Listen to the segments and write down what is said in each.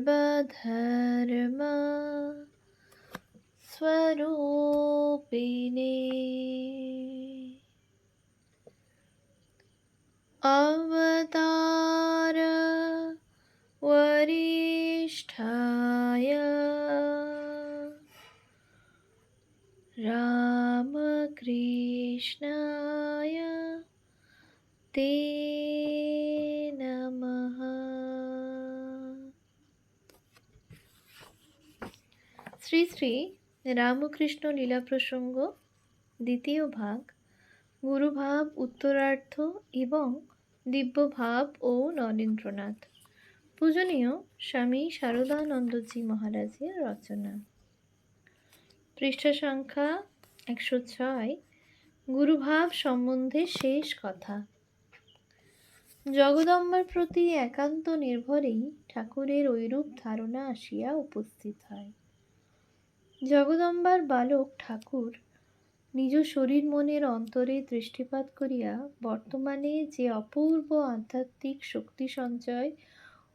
सर्वधर्म स्वरूपिणे अवतार वरिष्ठाय रामकृष्णाय ते नमः। শ্রী শ্রী রামকৃষ্ণ লীলা প্রসঙ্গ দ্বিতীয় ভাগ, গুরুভাব উত্তরার্ধ এবং দিব্যভাব ও নরেন্দ্রনাথ। পূজনীয় স্বামী শারদানন্দজি মহারাজের রচনা। পৃষ্ঠা সংখ্যা 106। গুরুভাব সম্বন্ধে শেষ কথা। জগদম্বার প্রতি একান্ত নির্ভরেই ঠাকুরের ঐরূপ ধারণা আসিয়া উপস্থিত হয়। জগদম্বার বালক ঠাকুর নিজ শরীর মনের অন্তরে দৃষ্টিপাত করিয়া বর্তমানে যে অপূর্ব আধ্যাত্মিক শক্তি সঞ্চয়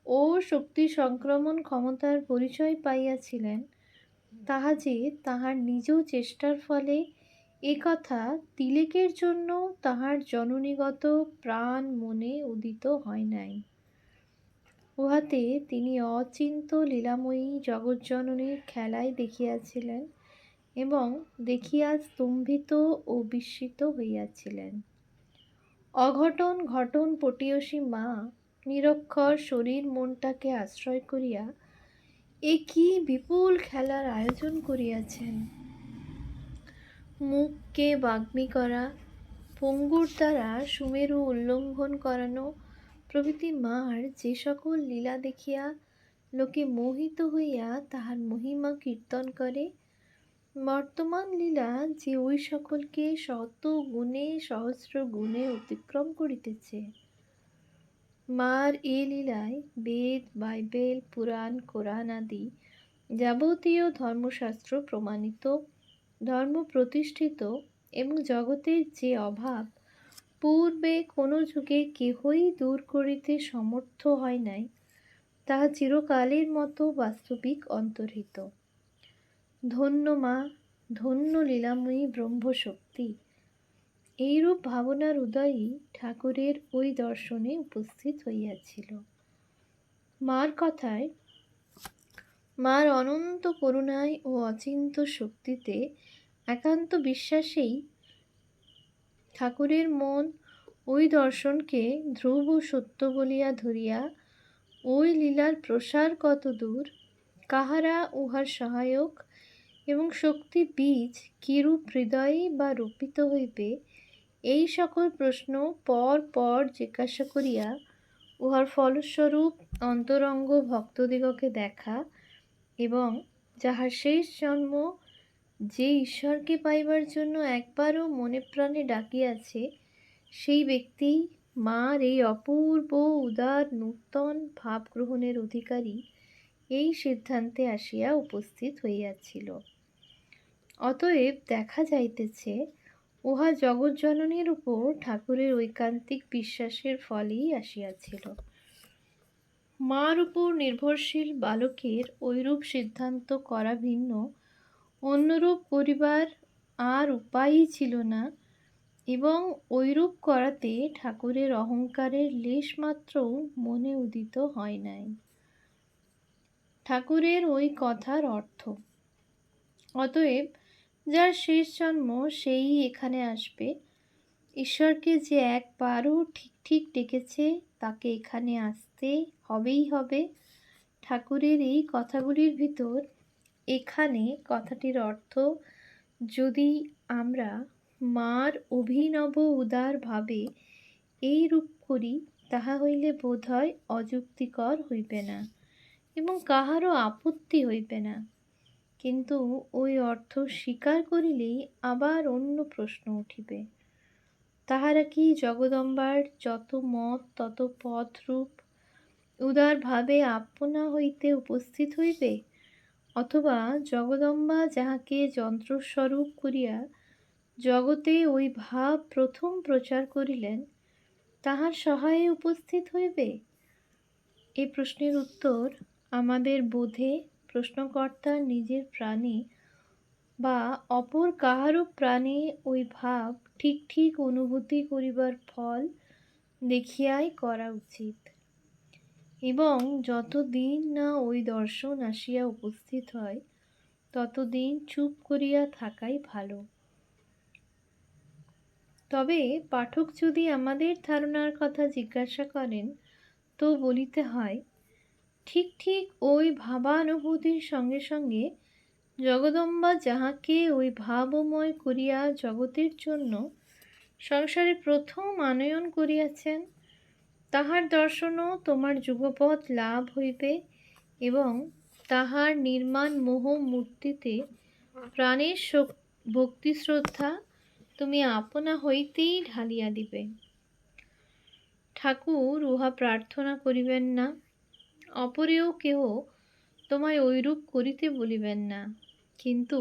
ও শক্তি সংক্রমণ ক্ষমতার পরিচয় পাইয়াছিলেন, তাহা যে তাহার নিজ চেষ্টার ফলে একথা তিলেকের জন্য তাহার জননীগত প্রাণ মনে উদিত হয় নাই। উহাতে তিনি অচিন্ত লীলাময়ী জগজ্জননীর খেলায় দেখিয়াছিলেন এবং দেখিয়া স্তম্ভিত ও বিস্মিত হইয়াছিলেন। অঘটন ঘটন পটীয়সী মা নিরক্ষর শরীর মনটাকে আশ্রয় করিয়া এ কি বিপুল খেলার আয়োজন করিয়াছেন। মুখকে বাগ্মী করা, পঙ্গুর দ্বারা সুমেরু উল্লঙ্ঘন করানো প্রভৃতি মার যে সকল লীলা দেখিয়া লোকে মোহিত হইয়া তাহার মহিমা কীর্তন করে, বর্তমান লীলা যে ওই সকলকে শত গুণে সহস্র গুণে অতিক্রম করিতেছে। মার এ লীলায় বেদ, বাইবেল, পুরাণ, কোরআন আদি যাবতীয় ধর্মশাস্ত্র প্রমাণিত, ধর্ম প্রতিষ্ঠিত এবং জগতের যে অভাব পূর্বে কোনো যুগে কেহই দূর করিতে সমর্থ হয় নাই, তাহা চিরকালের মতো বাস্তবিক অন্তর্হিত। ধন্য মা, ধন্য লীলাময়ী ব্রহ্মশক্তি। এইরূপ ভাবনার উদয়ই ঠাকুরের ওই দর্শনে উপস্থিত হইয়াছিল। মার কথায়, মার অনন্ত করুণায় ও অচিন্ত শক্তিতে একান্ত বিশ্বাসেই ঠাকুরের মন ওই দর্শনকে ধ্রুব সত্য বলিয়া ধরিয়া ওই লীলার প্রসার কত দূর, কাহারা উহার সহায়ক এবং শক্তি বীজ কিরূপ হৃদয়ে বা রোপিত হইবে, এই সকল প্রশ্ন পর পর জিজ্ঞাসা করিয়া উহার ফলস্বরূপ অন্তরঙ্গ ভক্তদিগকে দেখা এবং যাহার শেষ জন্ম যে ঈশ্বরকে পাইবার জন্য একবারও মনে প্রাণে ডাকিয়াছে, সেই ব্যক্তি মার এই অপূর্ব উদার নূতন ভাবগ্রহণের অধিকারী, এই সিদ্ধান্তে আসিয়া উপস্থিত হইয়াছিল। অতএব দেখা যাইতেছে উহা জগজ্জননীর উপর ঠাকুরের ঐকান্তিক বিশ্বাসের ফলেই আসিয়াছিল। মার উপর নির্ভরশীল বালকের ঐরূপ সিদ্ধান্ত করা ভিন্ন অন্যরূপ করিবার আর উপায়ই ছিল না, এবং ঐরূপ করাতে ঠাকুরের অহংকারের লেশমাত্রও মনে উদিত হয় নাই। ঠাকুরের ওই কথার অর্থ, অতএব যার শেষ জন্ম সেই এখানে আসবে, ঈশ্বরকে যে একবারও ঠিক ঠিক ডেকেছে তাকে এখানে আসতে হবেই হবে। ঠাকুরের এই কথাগুলির ভিতর এখানে কথাটির অর্থ যদি আমরা মার অভিনব উদার ভাবে এই রূপ করি, তাহা হইলে বোধ হয় অযুক্তিকর হইবে না এবং কাহারও আপত্তি হইবে না। কিন্তু ওই অর্থ স্বীকার করিলেই আবার অন্য প্রশ্ন উঠিবে। তাহারা কি জগদম্বার যত মত তত পথ রূপ উদারভাবে আপনা হইতে উপস্থিত হইবে, অথবা জগদম্বা যাহাকে যন্ত্রস্বরূপ করিয়া জগতে ওই ভাব প্রথম প্রচার করিলেন, তাহার সহায়ে উপস্থিত হইবে? এই প্রশ্নের উত্তর আমাদের বোধে প্রশ্নকর্তার নিজের প্রাণে বা অপর কাহারও প্রাণে ওই ভাব ঠিক ঠিক অনুভূতি করিবার ফল দেখিয়াই করা উচিত, এবং যতদিন না ওই দর্শন আসিয়া উপস্থিত হয় ততদিন চুপ করিয়া থাকাই ভালো। তবে পাঠক যদি আমাদের ধারণার কথা জিজ্ঞাসা করেন, তো বলিতে হয়, ঠিক ঠিক ওই ভাবানুভূতির সঙ্গে সঙ্গে জগদম্বা যাহাকে ওই ভাবময় করিয়া জগতের জন্য সংসারে প্রথম আনয়ন করিয়াছেন, তাহার দর্শনও তোমার যুগপৎ লাভ হইবে, এবং তাহার নির্মাণ মোহ মূর্তিতে প্রাণের ভক্তি শ্রদ্ধা তুমি আপনা হইতেই ঢালিয়া দিবে। ঠাকুর উহা প্রার্থনা করিবেন না, অপরেও কেহ তোমায় ঐরূপ করিতে বলিবেন না, কিন্তু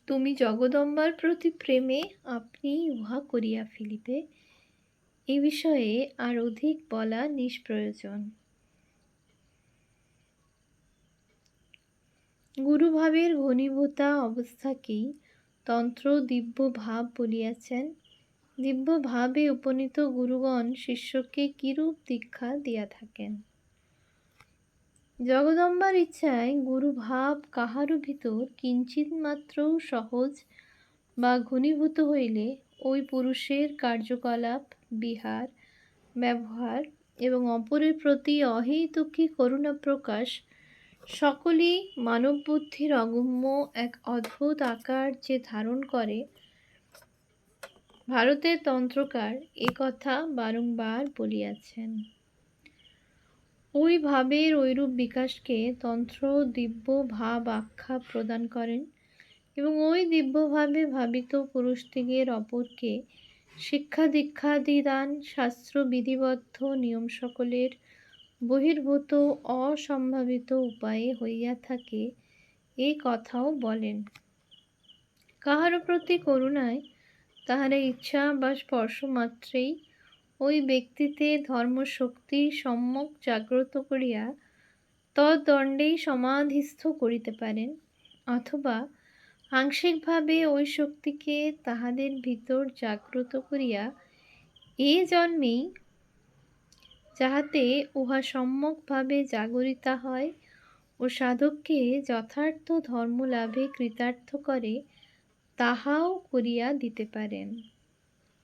তুমি জগদম্বার প্রতি প্রেমে আপনি উহা করিয়া ফেলিবে। এ বিষয়ে আর অধিক বলা নিষ্প্রয়োজন। গুরুভাবের ঘনীভূতা অবস্থাকেই তন্ত্র দিব্য ভাব বলিয়াছেন। দিব্য ভাবে উপনীত গুরুগণ শিষ্যকে কিরূপ দীক্ষা দিয়া থাকেন? জগদম্বার ইচ্ছায় গুরুভাব কাহারও ভিতর কিঞ্চিৎ মাত্রও সহজ বা ঘনীভূত হইলে ওই পুরুষের কার্যকলাপ, বিহার, ব্যবহার এবং অপরের প্রতি অহেতুকী করুণা প্রকাশ সকলই মানববুদ্ধির অগম্য এক অদ্ভুত আকার যে ধারণ করে, ভারতের তন্ত্রকার এ কথা বারংবার বলিয়াছেন। ওই ভাবের ঐরূপ বিকাশকে তন্ত্র দিব্য ভাব আখ্যা প্রদান করেন, এবং ওই দিব্যভাবে ভাবিত পুরুষদিগের অপরকে শিক্ষা দীক্ষাদি দান শাস্ত্র বিধিবদ্ধ নিয়ম সকলের বহির্ভূত অসম্ভাবিত উপায়ে হইয়া থাকে, এ কথাও বলেন। কাহারও প্রতি করুণায় তাহারা ইচ্ছা বা স্পর্শ মাত্রেই ওই ব্যক্তিতে ধর্মশক্তি সম্যক জাগ্রত করিয়া তদ্দণ্ডেই সমাধিস্থ করিতে পারেন, অথবা আংশিকভাবে ওই শক্তিকে তাহাদের ভিতর জাগ্রত করিয়া এ জন্মেই যাহাতে উহা সম্যকভাবে জাগরিতা হয় ও সাধককে যথার্থ ধর্মলাভে কৃতার্থ করে, তাহাও করিয়া দিতে পারেন।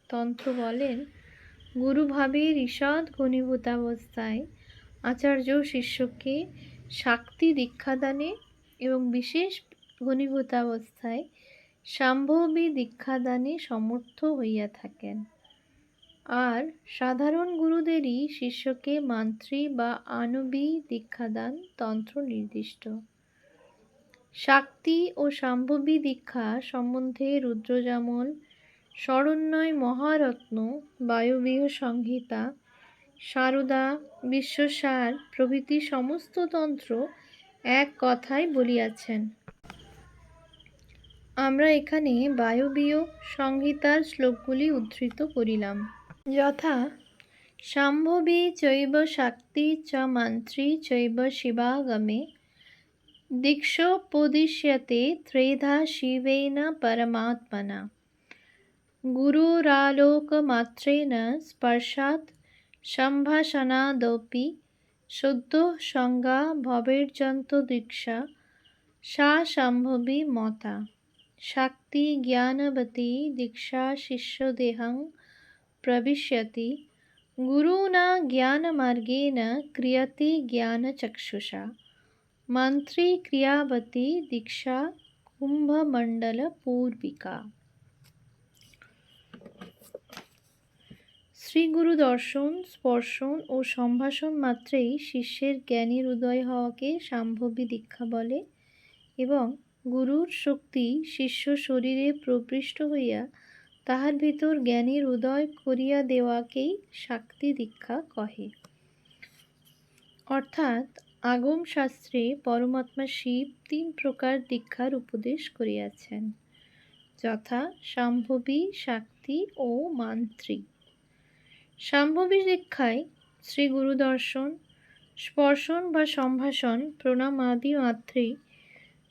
তন্ত্র বলেন, গুরুভাবের ঈষৎ ঘনীভূতাবস্থায় আচার্য শিষ্যকে শাক্তি দীক্ষাদানে এবং বিশেষ ঘনীভূতাবস্থায় সাম্ভবী দীক্ষাদানে সমর্থ হইয়া থাকেন। আর সাধারণ গুরুদেরই শিষ্যকে মান্ত্রী বা আনবী দীক্ষাদান তন্ত্র নির্দিষ্ট। শাক্তি ও সাম্ভবী দীক্ষা সম্বন্ধে রুদ্রযামল, শরণ্যয় মহারত্ন, বায়বীয় সংহিতা, সারদা, বিশ্বসার প্রভৃতি সমস্ত তন্ত্র এক কথায় বলিয়াছেন। আমরা এখানে বায়বীয় সংহিতার শ্লোকগুলি উদ্ধৃত করিলাম, যথা সাম্ভবী চৈব শাক্তি চ মান্ত্রী চৈব শিবাগমে দীক্ষোপদিশ্যতে ত্রেধা শিবেন পরমাত্মনা গুরুরালোকমাত্রেণ স্পর্শাৎ সম্ভাষণাদপি শুদ্ধো সঙ্গা ভবের্যন্ত দীক্ষা সা সম্ভবী মতা শাক্তি জ্ঞানবতী দীক্ষা শিষ্যদেহং প্রবিশ্যতি গুরুণা জ্ঞানমার্গেণ ক্রিয়তে জ্ঞানচক্ষুষা মন্ত্রী ক্রিয়াবতী দীক্ষা কুম্ভমণ্ডল পূর্বিকা। শ্রীগুরু দর্শন, স্পর্শন ও সম্ভাষণ মাত্রেই শিষ্যের জ্ঞানীর উদয় হওয়াকে সাম্ভবী দীক্ষা বলে, এবং গুরুর শক্তি শিষ্য শরীরে প্রবিষ্ট হইয়া তাহার ভিতর জ্ঞানীর উদয় করিয়া দেওয়াকেই শাক্তি দীক্ষা কহে। অর্থাৎ আগম শাস্ত্রে পরমাত্মা শিব 3 প্রকার দীক্ষার উপদেশ করিয়াছেন, যথা সাম্ভবী, শাক্তি ও মান্ত্রী। শাম্ভবী দীক্ষায় শ্রী গুরু দর্শন, স্পর্শন বা সম্ভাষণ প্রণাম আদি মাত্রেই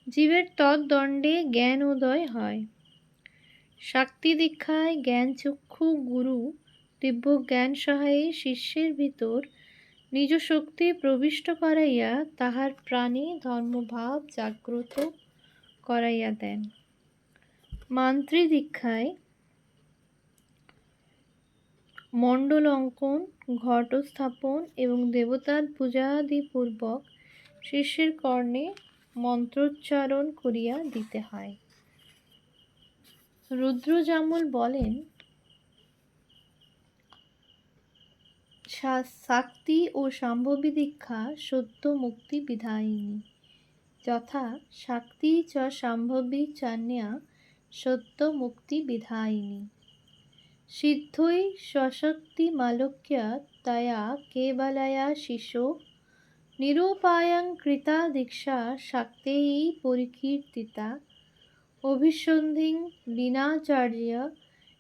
জীবের তদ্দণ্ডে জ্ঞান উদয় হয়। শাক্তি দীক্ষায় জ্ঞানচক্ষু গুরু দিব্য জ্ঞান সহায়ে শিষ্যের ভিতর নিজ শক্তি প্রবিষ্ট করাইয়া তাহার প্রাণে ধর্মভাব জাগ্রত করাইয়া দেন। মান্ত্রী দীক্ষায় মণ্ডল অঙ্কন, ঘট স্থাপন এবং দেবতার পূজাদি পূর্বক শিষ্যের কর্ণে মন্ত্রোচ্চারণ করিয়া দিতে হয়। রুদ্রজামল বলেন, শাক্তি ও শাম্ভবী দীক্ষা সত্য মুক্তি বিধায়িনী, যথা শাক্তি চ শাম্ভবী চান্যা সত্য মুক্তি বিধায়িনী। সিদ্ধৈ স্বশক্তিমালোক্য তয়া কেবলয়া শিশো নিরূপায়ং কৃতা দীক্ষা শাক্তেয়ী পরিকীর্তিতা। অভিসন্ধিং বিনাচার্য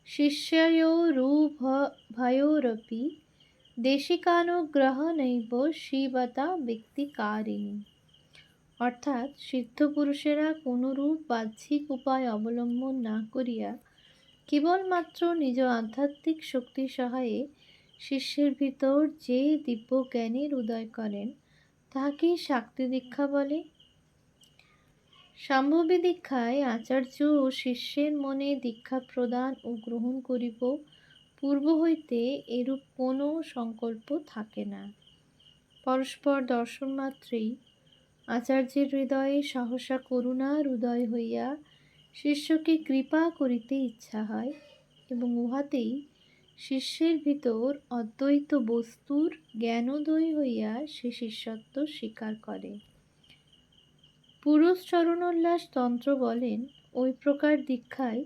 শিষ্যয়োরুভয়োরপি দেশিকানুগ্রহণৈব শিবতা ব্যক্তিকারিণী। অর্থাৎ সিদ্ধ পুরুষেরা কোনরূপ বাহ্যিক উপায় অবলম্বন না করিয়া কেবলমাত্র নিজ আধ্যাত্মিক শক্তি সহায়ে শিষ্যের ভিতর যে দিব্য জ্ঞানের উদয় করেন তাহাকেই শাক্তি দীক্ষা বলে। শাম্ভবী দীক্ষায় আচার্য ও শিষ্যের মনে দীক্ষা প্রদান ও গ্রহণ করিব পূর্ব হইতে এরূপ কোনো সংকল্প থাকে না। পরস্পর দর্শন মাত্রেই আচার্যের হৃদয়ে সহসা করুণার উদয় হইয়া শিষ্যকে কৃপা করিতে ইচ্ছা হয় এবং উহাতেই শিষ্যের ভিতর অদ্বৈত বস্তুর জ্ঞানোদয় হইয়া সে শিষ্যত্ব স্বীকার করে। পুরুষ চরণোল্লাস তন্ত্র বলেন, ওই প্রকার দীক্ষায়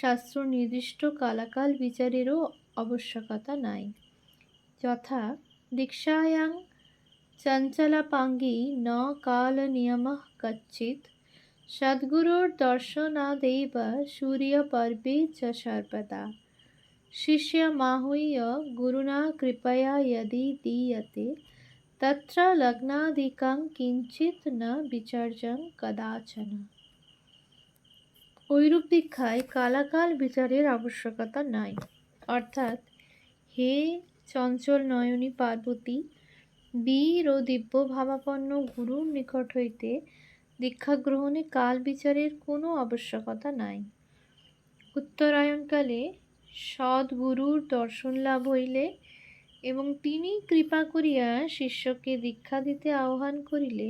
শাস্ত্র নির্দিষ্ট কালাকাল বিচারেরও আবশ্যকতা নাই। যথা দীক্ষায়াং চঞ্চলাপাঙ্গী ন কাল নিয়মঃ কচ্চিৎ সদ্গুরুর দর্শনাদেব সূর্যপর্বে চ সর্বদা শিষ্যমাহুয় গুরুণা কৃপয়া যদি দীয়তে তত্র লগ্নাদিকং কিঞ্চিৎ ন বিচার্যং কদাচন। ঐরূপ দীক্ষায় কালাকাল বিচারের আবশ্যকতা নাই। অর্থাৎ হে চঞ্চল নয়নী পার্বতী, বীর ও দিব্য ভাবাপন্ন গুরুর নিকট হইতে দীক্ষা গ্রহণে কাল বিচারের কোনো আবশ্যকতা নাই। উত্তরায়ণকালে সদ্গুরুর দর্শন লাভ হইলে এবং তিনি কৃপা করিয়া শিষ্যকে দীক্ষা দিতে আহ্বান করিলে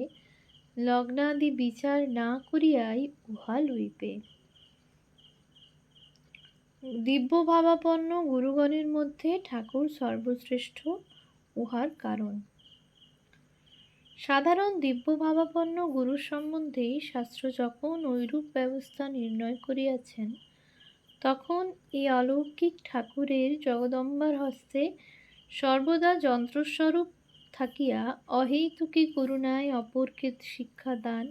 লগ্নাদি বিচার না করিয়াই উহা লইবে। দিব্য ভাবাপন্ন গুরুগণের মধ্যে ঠাকুর সর্বশ্রেষ্ঠ, উহার কারণ। সাধারণ দিব্য ভাবাপন্ন গুরু সম্বন্ধে শাস্ত্র যখন ঐরূপ ব্যবস্থা নির্ণয় করিয়াছেন, তখন এই অলৌকিক ঠাকুরের জগদম্বার হস্তে সর্বদা যন্ত্রস্বরূপ থাকিয়া অহৈতুকী করুণায় অপরকে শিক্ষাদান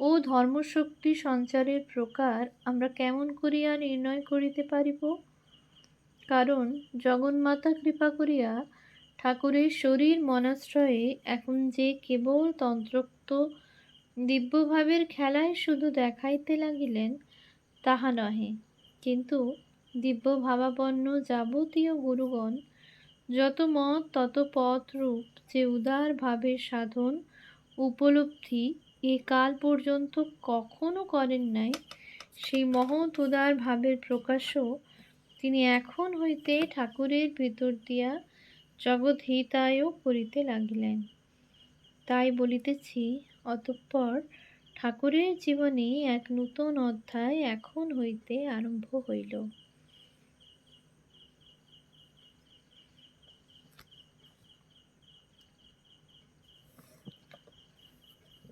ও ধর্মশক্তি সঞ্চারের প্রকার আমরা কেমন করিয়া নির্ণয় করিতে পারিব? কারণ জগন্মাতা কৃপা করিয়া ঠাকুরের শরীর মনাশ্রয়ে এখন যে কেবল তন্ত্রোক্ত দিব্যভাবের খেলায় শুধু দেখাইতে লাগিলেন তাহা নহে, কিন্তু দিব্য ভাবাপন্ন যাবতীয় গুরুগণ যত মত তত পথ রূপ যে উদার ভাবের সাধন উপলব্ধি এ কাল পর্যন্ত কখনো করেন নাই, সেই মহৎ উদার ভাবের প্রকাশও তিনি এখন হইতে ঠাকুরের ভিতর দিয়া জগৎহিতায় করিতে লাগিলেন। তাই বলিতেছি, অতঃপর ঠাকুরের জীবনে এক নূতন অধ্যায় এখন হইতে আরম্ভ হইল।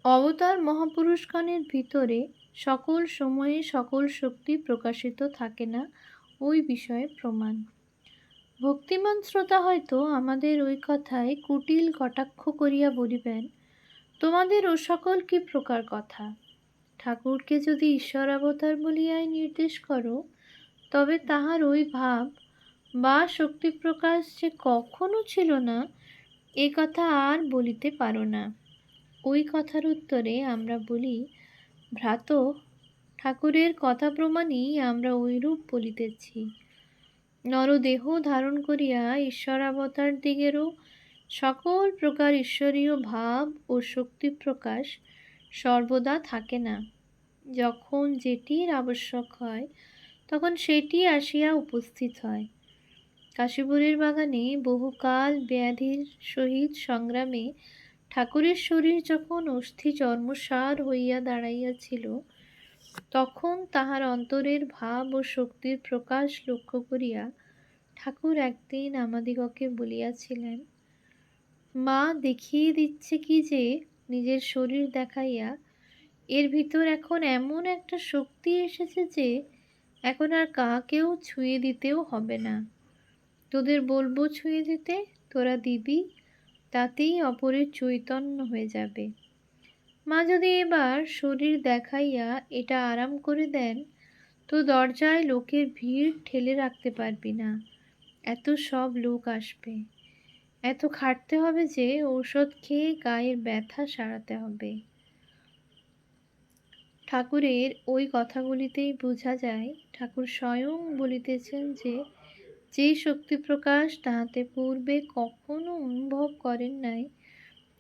অবতার মহাপুরুষগণের ভিতরে সকল সময়ে সকল শক্তি প্রকাশিত থাকে না, ওই বিষয়ে প্রমাণ। ভক্তিমান শ্রোতা হয়তো আমাদের ওই কথায় কুটিল কটাক্ষ করিয়া বলিবেন, তোমাদের ও সকল কি প্রকার কথা? ঠাকুরকে যদি ঈশ্বর অবতার বলিয়াই নির্দেশ করো, তবে তাহার ওই ভাব বা শক্তি প্রকাশ যে কখনো ছিল না, এ কথা আর বলিতে পারো না। ওই কথার উত্তরে আমরা বলি, ভ্রাত, ঠাকুরের কথা প্রমাণেই আমরা ঐরূপ বলিতেছি। নরদেহ ধারণ করিয়া ঈশ্বরাবতার দিগেরও সকল প্রকার ঈশ্বরীয় ভাব ও শক্তি প্রকাশ সর্বদা থাকে না। যখন যেটির আবশ্যক হয় তখন সেটি আসিয়া উপস্থিত হয়। কাশীপুরের বাগানে বহুকাল ব্যাধির সহিত সংগ্রামে ঠাকুরের শরীর যখন অস্থি চর্মসার হইয়া দাঁড়াইয়াছিল, তখন তাহার অন্তরের ভাব ও শক্তির প্রকাশ লক্ষ্য করিয়া ঠাকুর একদিন আমাদিগকে বলিয়াছিলেন, মা দেখিয়ে দিচ্ছে কি যে নিজের শরীর দেখাইয়া, এর ভিতর এখন এমন একটা শক্তি এসেছে যে এখন আর কাকেও ছুঁয়ে দিতেও হবে না। তোদের বলবো ছুঁয়ে দিতে, তোরা দিবি, তাতেই অপরের চৈতন্য হয়ে যাবে। মা যদি এবার শরীর দেখাইয়া এটা আরাম করে দেন, তো দরজায় লোকের ভিড় ঠেলে রাখতে পারবি না, এত সব লোক আসবে। এত খাটতে হবে যে ঔষধ খেয়ে গায়ের ব্যথা সারাতে হবে। ঠাকুরের ওই কথাগুলিতেই বোঝা যায় ঠাকুর স্বয়ং বলিতেছেন যে যে শক্তি প্রকাশ তাহাতে পূর্বে কখনো অনুভব করেন নাই,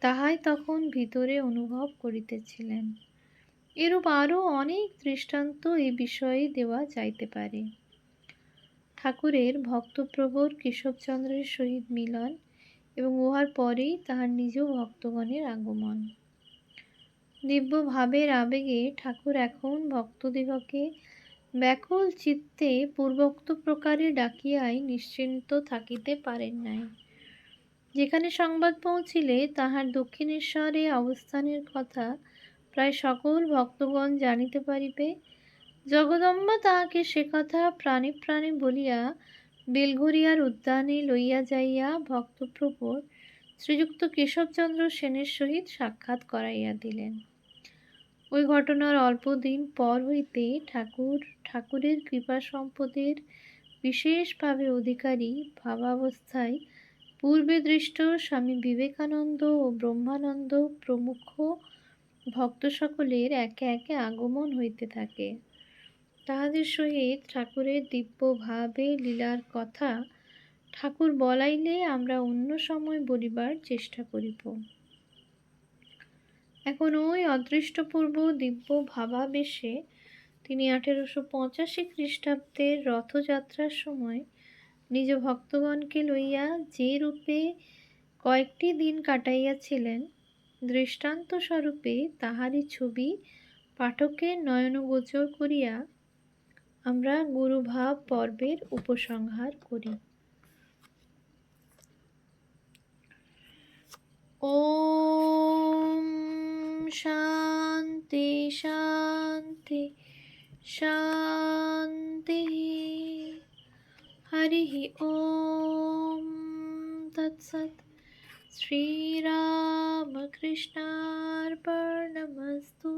তাহাই তখন ভিতরে অনুভব করিতেছিলেন। এরূপ আরও অনেক দৃষ্টান্ত এই বিষয়ে দেওয়া যাইতে পারে। ঠাকুরের ভক্তপ্রবর কেশবচন্দ্রের সহিত মিলন এবং উহার পরেই তাহার নিজ ভক্তগণের আগমন। দিব্য ভাবের আবেগে ঠাকুর এখন ভক্তদিগকে ব্যাকুল চিত্তে পূর্বোক্ত প্রকারে ডাকিয়াই নিশ্চিন্ত থাকিতে পারেন নাই। যেখানে সংবাদ পৌঁছিলে তাহার দক্ষিণেশ্বরে অবস্থানের কথা প্রায় সকল ভক্তগণ জানিতে পারিবে, জগদম্বা তাহাকে সে কথা প্রাণে প্রাণে বলিয়া বেলঘরিয়ার উদ্যানে লইয়া যাইয়া ভক্তপ্রবর শ্রীযুক্ত কেশবচন্দ্র সেনের সহিত সাক্ষাৎ করাইয়া দিলেন। ওই ঘটনার অল্প দিন পর হইতে ঠাকুরের কৃপা সম্পদের বিশেষভাবে অধিকারী ভাবাবস্থায় পূর্বে দৃষ্ট স্বামী বিবেকানন্দ ও ব্রহ্মানন্দ প্রমুখ ভক্ত সকলের একে একে আগমন হইতে থাকে। তাহাদের সহিত ঠাকুরের দিব্য ভাবে লীলার কথা ঠাকুর বলাইলে আমরা অন্য সময় বলিবার চেষ্টা করিব। এখন ওই অদৃষ্টপূর্ব দিব্য ভাবাবেশে তিনি 1885 খ্রিস্টাব্দের রথযাত্রার সময় নিজ ভক্তগণকে লইয়া যে রূপে কয়েকটি দিন কাটাইয়াছিলেন, দৃষ্টান্ত স্বরূপে তাহারই ছবি পাঠকের নয়নগোচর করিয়া আমরা গুরুভাব পর্বের উপসংহার করি। ওম শান্তি শান্তি শান্তি। হরি ওম তৎসৎ। শ্রীরামকৃষ্ণার্পণমস্তু।